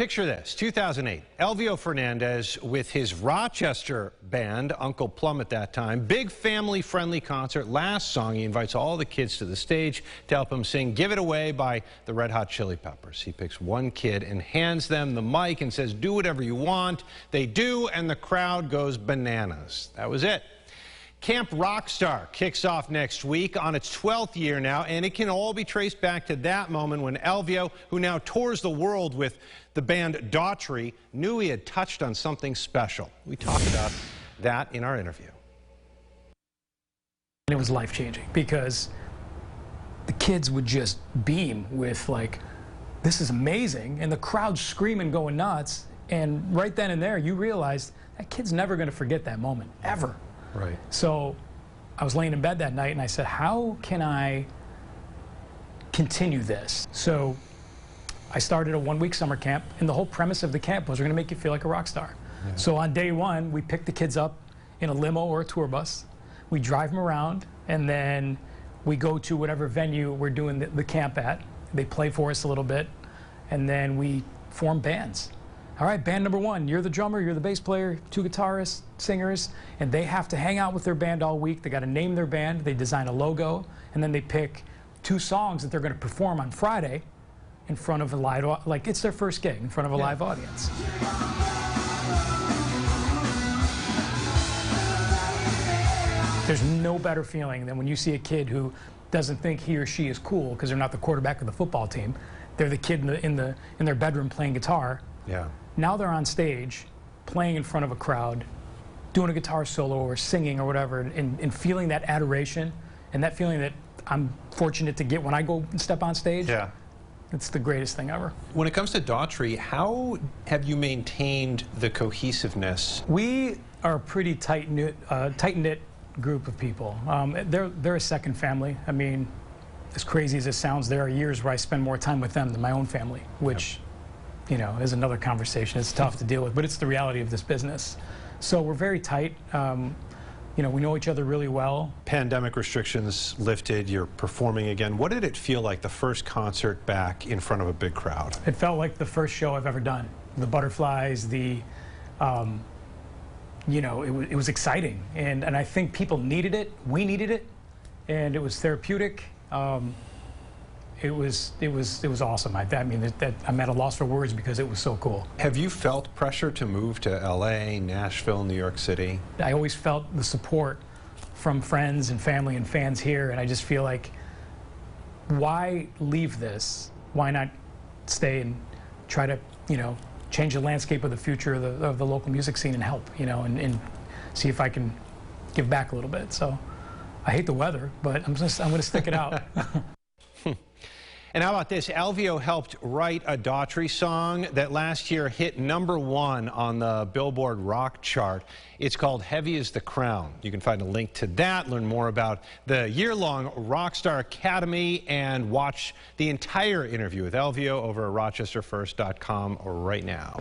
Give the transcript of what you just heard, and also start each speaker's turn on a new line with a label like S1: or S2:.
S1: Picture this, 2008, Elvio Fernandes with his Rochester band, Uncle Plum at that time. Big family-friendly concert. Last song, he invites all the kids to the stage to help him sing Give It Away by the Red Hot Chili Peppers. He picks one kid and hands them the mic and says, do whatever you want. They do, and the crowd goes bananas. That was it. Camp Rockstar kicks off next week on its 12th year now, and it can all be traced back to that moment when Elvio, who now tours the world with the band Daughtry, knew he had touched on something special. We talk about that in our interview.
S2: It was life-changing because the kids would just beam with, like, this is amazing, and the crowd screaming, going nuts, and right then and there you realized that kid's never going to forget that moment, ever.
S1: Right.
S2: So I was laying in bed that night and I said, how can I continue this? So I started a one-week summer camp, and the whole premise of the camp was we're going to make you feel like a rock star. Yeah. So on day one, we pick the kids up in a limo or a tour bus. We drive them around, and then we go to whatever venue we're doing the camp at. They play for us a little bit, and then we form bands. All right, band number one, you're the drummer, you're the bass player, two guitarists, singers, and they have to hang out with their band all week. They got to name their band, they design a logo, and then they pick 2 songs that they're going to perform on Friday in front of a live, like it's their first gig in front of a live audience. There's no better feeling than when you see a kid who doesn't think he or she is cool because they're not the quarterback of the football team. They're the kid in their bedroom playing guitar.
S1: Yeah.
S2: Now they're on stage, playing in front of a crowd, doing a guitar solo or singing or whatever, and feeling that adoration and that feeling that I'm fortunate to get when I go and step on stage. Yeah. It's the greatest thing ever.
S1: When it comes to Daughtry, how have you maintained the cohesiveness?
S2: We are a pretty tight-knit group of people. They're a second family. I mean, as crazy as it sounds, there are years where I spend more time with them than my own family, which, you know, is another conversation. It's tough to deal with, but it's the reality of this business. So we're very tight. You know, we know each other really well. Pandemic restrictions lifted, you're performing again. What did it feel like the first concert back in front of a big crowd? It felt like the first show I've ever done. The butterflies, the, you know, it was exciting. And I think people needed it, we needed it, and it was therapeutic. It was awesome. I mean, I'm at a loss for words because it was so cool. Have you felt pressure to move to LA, Nashville, New York City? I always felt the support from friends and family and fans here, and I just feel like, why leave this? Why not stay and try to, you know, change the landscape of the future of the local music scene and help, you know, and see if I can give back a little bit. So I hate the weather, but I'm going to stick it out. And how about this? Elvio helped write a Daughtry song that last year hit #1 on the Billboard rock chart. It's called Heavy as the Crown. You can find a link to that, learn more about the year-long Rockstar Academy, and watch the entire interview with Elvio over at RochesterFirst.com right now.